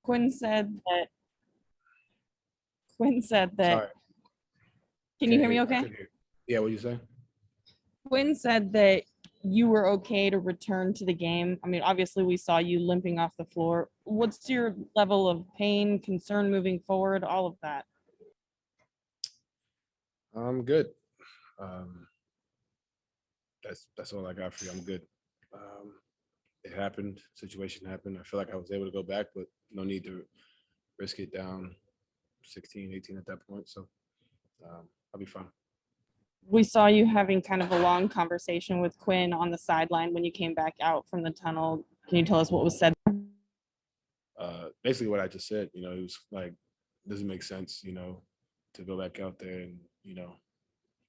Quinn said that. Sorry. Can you hear me okay? Yeah, what you say? Quinn said that you were okay to return to the game. I mean, obviously we saw you limping off the floor. What's your level of pain, concern moving forward, all of that? I'm good. That's all I got for you. I'm good. It happened. Situation happened. I feel like I was able to go back, but no need to risk it down 16, 18 at that point. So I'll be fine. We saw you having kind of a long conversation with Quinn on the sideline when you came back out from the tunnel. Can you tell us what was said? Basically what I just said, it was like, doesn't make sense, to go back out there and,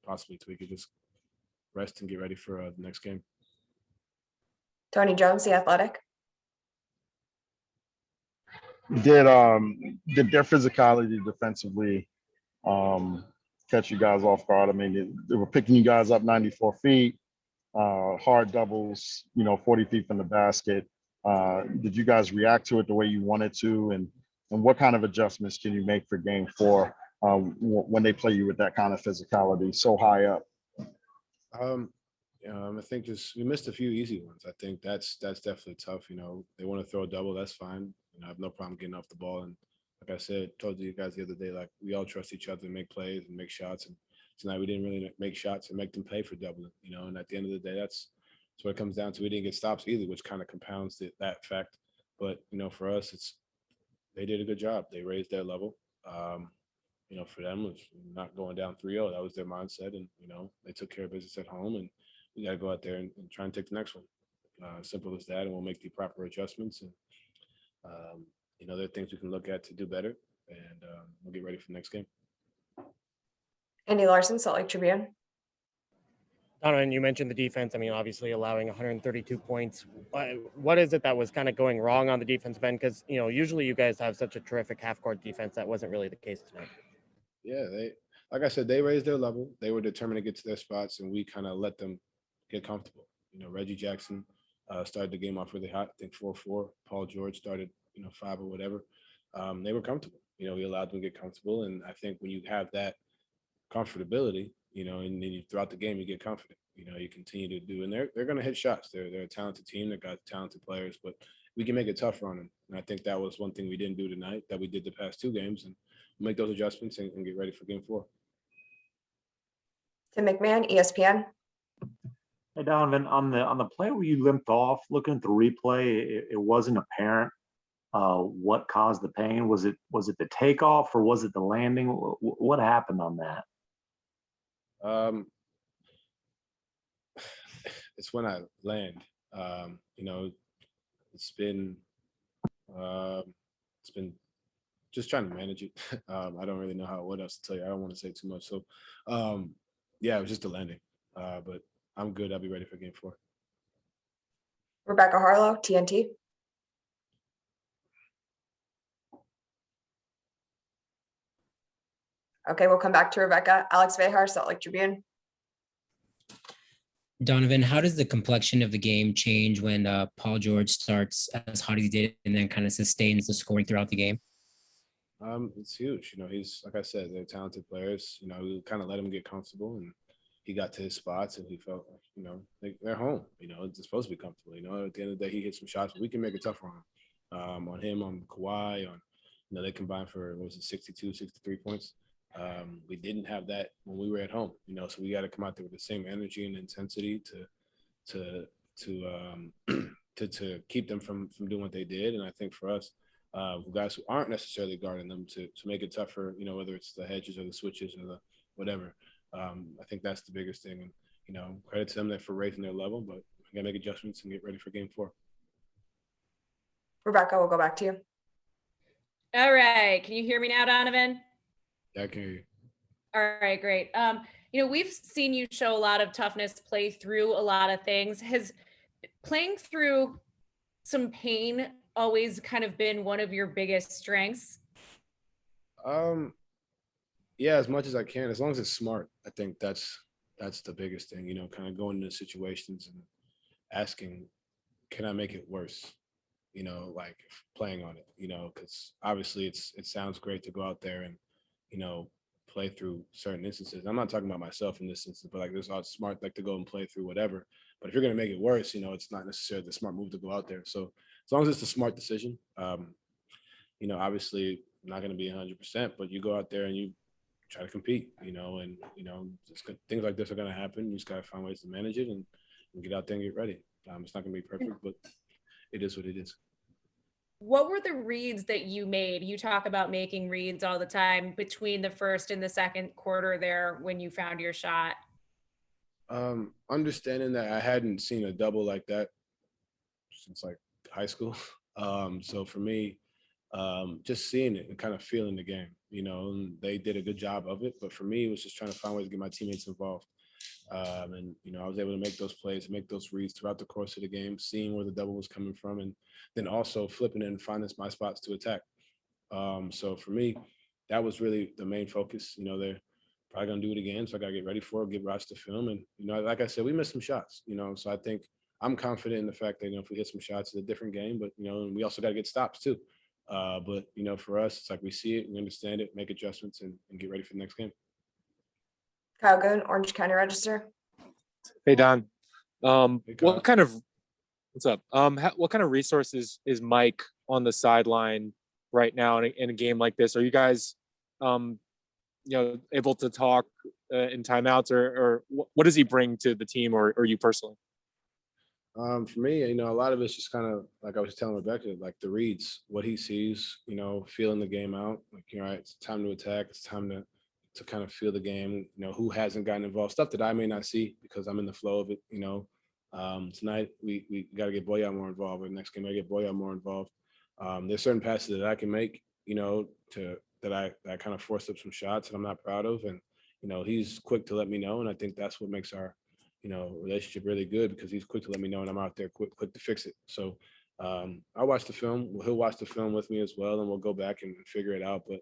possibly tweak it, just rest and get ready for the next game. Tony Jones, The Athletic. Did their physicality defensively catch you guys off guard? I mean, they were picking you guys up 94 feet, hard doubles, 40 feet from the basket. Did you guys react to it the way you wanted to? And what kind of adjustments can you make for game 4 when they play you with that kind of physicality so high up? I think we missed a few easy ones. I think that's definitely tough. They want to throw a double, that's fine. I have no problem getting off the ball. And like I said, told you guys the other day, like we all trust each other to make plays and make shots. And tonight we didn't really make shots and make them pay for doubling. And at the end of the day, that's what it comes down to. We didn't get stops either, which kind of compounds that fact. But for us, they did a good job. They raised their level. For them, it was not going down 3-0. That was their mindset, and they took care of business at home. And we got to go out there and try and take the next one. Simple as that, and we'll make the proper adjustments. And there are things we can look at to do better, and we'll get ready for the next game. Andy Larson, Salt Lake Tribune. Donovan, you mentioned the defense. I mean, obviously allowing 132 points. What is it that was kind of going wrong on the defensive end? Because, usually you guys have such a terrific half-court defense. That wasn't really the case tonight. Yeah, like I said, they raised their level. They were determined to get to their spots, and we kind of let them get comfortable. Reggie Jackson started the game off really hot, I think 4-4. Paul George started, 5 or whatever. They were comfortable. We allowed them to get comfortable. And I think when you have that comfortability, and then throughout the game, you get confident. You continue to do, and they're going to hit shots. They're a talented team. They've got talented players, but we can make it tough on them. And I think that was one thing we didn't do tonight that we did the past 2 games, and we'll make those adjustments and get ready for game 4. Tim McMahon, ESPN. Hey, Donovan, on the play where you limped off, looking at the replay, it wasn't apparent what caused the pain. Was it the takeoff or was it the landing? What happened on that? It's when I land. It's been just trying to manage it. I don't really know what else to tell you. I don't want to say too much. So, yeah, it was just a landing. But I'm good. I'll be ready for game 4. Rebecca Harlow, TNT. Okay, we'll come back to Rebecca. Alex Vehar, Salt Lake Tribune. Donovan, how does the complexion of the game change when Paul George starts as hot as he did and then kind of sustains the scoring throughout the game? It's huge. He's, like I said, they're talented players. We kind of let him get comfortable, and he got to his spots, and he felt like, they're home. It's supposed to be comfortable. At the end of the day, he hit some shots, but we can make it tough on him, on Kawhi, on they combined for 62, 63 points. We didn't have that when we were at home, so we got to come out there with the same energy and intensity to keep them from doing what they did. And I think for us, guys who aren't necessarily guarding them to make it tougher, whether it's the hedges or the switches or the whatever. I think that's the biggest thing. And, credit to them for raising their level, but we got to make adjustments and get ready for game 4. Rebecca, we'll go back to you. All right. Can you hear me now, Donovan? Yeah, I can hear you. All right, great. We've seen you show a lot of toughness, play through a lot of things. Has playing through some pain always kind of been one of your biggest strengths? Yeah, as much as I can, as long as it's smart. I think that's the biggest thing, kind of going into situations and asking, can I make it worse? like playing on it, because obviously it sounds great to go out there and, play through certain instances. I'm not talking about myself in this instance, but like there's a lot of smart like to go and play through whatever. But if you're going to make it worse, it's not necessarily the smart move to go out there. So as long as it's a smart decision, obviously not going to be 100%, but you go out there and you try to compete, things like this are going to happen. You just got to find ways to manage it and get out there and get ready. It's not going to be perfect, but it is what it is. What were the reads that you made? You talk about making reads all the time between the first and the second quarter there when you found your shot. Understanding that I hadn't seen a double like that since like high school. So for me, just seeing it and kind of feeling the game, and they did a good job of it. But for me, it was just trying to find ways to get my teammates involved. And I was able to make those plays, make those reads throughout the course of the game, seeing where the double was coming from, and then also flipping it and finding my spots to attack. So for me, that was really the main focus. They're probably gonna do it again, so I gotta get ready for it, watch the film, and like I said, we missed some shots. So I think I'm confident in the fact that if we hit some shots, it's a different game. But and we also got to get stops too. But for us, it's like we see it, we understand it, make adjustments, and get ready for the next game. Kyle Goon, Orange County Register. Hey, Don. Hey, Kyle. What's up? What kind of resources is Mike on the sideline right now in a game like this? Are you guys, able to talk in timeouts, or what does he bring to the team, or you personally? For me, a lot of it's just kind of like I was telling Rebecca, like the reads, what he sees, feeling the game out. Like, it's time to attack. It's time to kind of feel the game, who hasn't gotten involved, stuff that I may not see because I'm in the flow of it. Tonight we got to get Boya more involved. Or next game, I get Boya more involved. There's certain passes that I can make, that I kind of forced up some shots that I'm not proud of. And, he's quick to let me know. And I think that's what makes our, relationship really good, because he's quick to let me know and I'm out there quick to fix it. So I watch the film. He'll watch the film with me as well, and we'll go back and figure it out. But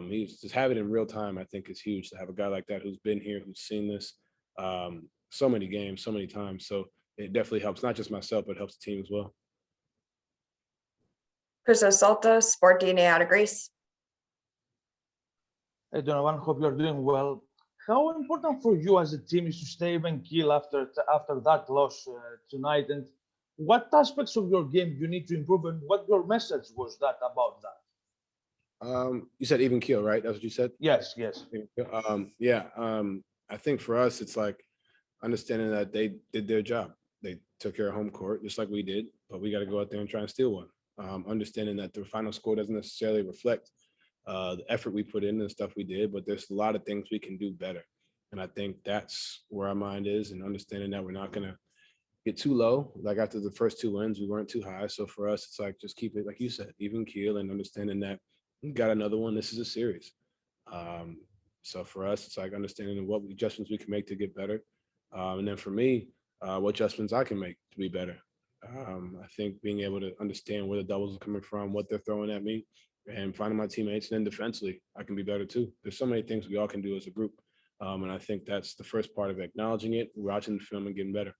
he's just have it in real time. I think is huge to have a guy like that who's been here, who's seen this so many games, so many times. So it definitely helps not just myself, but helps the team as well. Chris Salta, Sport DNA out of Greece. Hey, Donovan, hope you're doing well. How important for you as a team is to stay even keel after that loss tonight? And what aspects of your game you need to improve, and what your message was that about that? You said even keel, right? That's what you said? Yes. I think for us, it's like understanding that they did their job. They took care of home court just like we did, but we got to go out there and try and steal one. Understanding that the final score doesn't necessarily reflect the effort we put in and stuff we did, but there's a lot of things we can do better. And I think that's where our mind is, and understanding that we're not going to get too low. Like after the first two wins, we weren't too high. So for us, it's like, just keep it, like you said, even keel, and understanding that we got another one. This is a series. So for us, it's like understanding what adjustments we can make to get better. And then for me, what adjustments I can make to be better. I think being able to understand where the doubles are coming from, what they're throwing at me, and finding my teammates. And then defensively, I can be better too. There's so many things we all can do as a group. And I think that's the first part of acknowledging it, watching the film, and getting better.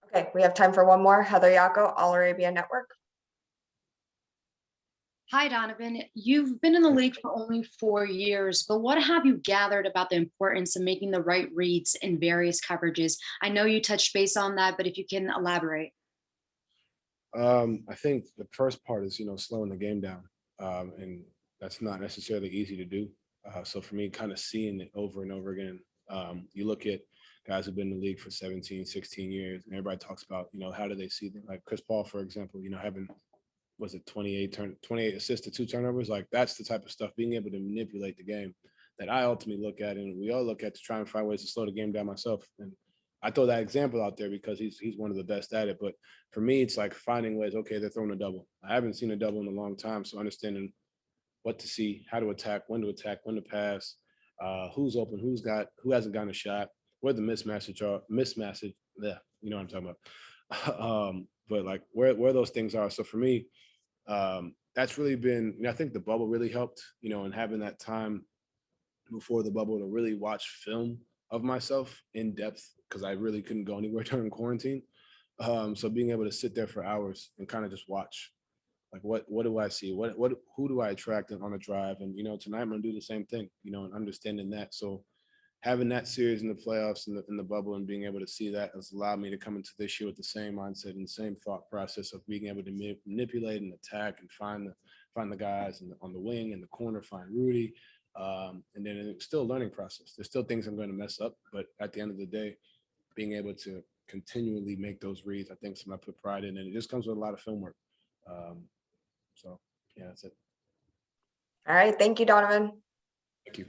Okay, we have time for one more. Heather Yako, All Arabia Network. Hi, Donovan. You've been in the league for only 4 years, but what have you gathered about the importance of making the right reads in various coverages? I know you touched base on that, but if you can elaborate. I think the first part is, slowing the game down. And that's not necessarily easy to do. So for me, kind of seeing it over and over again, you look at guys who've been in the league for 17, 16 years, and everybody talks about, how do they see them? Like Chris Paul, for example, having, 28 assists to 2 turnovers? Like that's the type of stuff, being able to manipulate the game, that I ultimately look at, and we all look at, to try and find ways to slow the game down myself. And I throw that example out there because he's one of the best at it. But for me, it's like finding ways, okay, they're throwing a double. I haven't seen a double in a long time. So understanding what to see, how to attack, when to pass, who's open, who hasn't gotten a shot, where the mismatches are, yeah, you know what I'm talking about. But like where those things are. So for me, that's really been, I think the bubble really helped, and having that time before the bubble to really watch film of myself in depth, because I really couldn't go anywhere during quarantine. So being able to sit there for hours and kind of just watch, like what do I see? Who do I attract on a drive? And tonight I'm gonna do the same thing, and understanding that. So having that series in the playoffs in the bubble and being able to see that has allowed me to come into this year with the same mindset and the same thought process of being able to manipulate and attack and find the guys on the wing and the corner, find Rudy. And then it's still a learning process. There's still things I'm going to mess up, but at the end of the day, being able to continually make those reads, I think something I put pride in, and it just comes with a lot of film work. So yeah, that's it. All right. Thank you, Donovan. Thank you.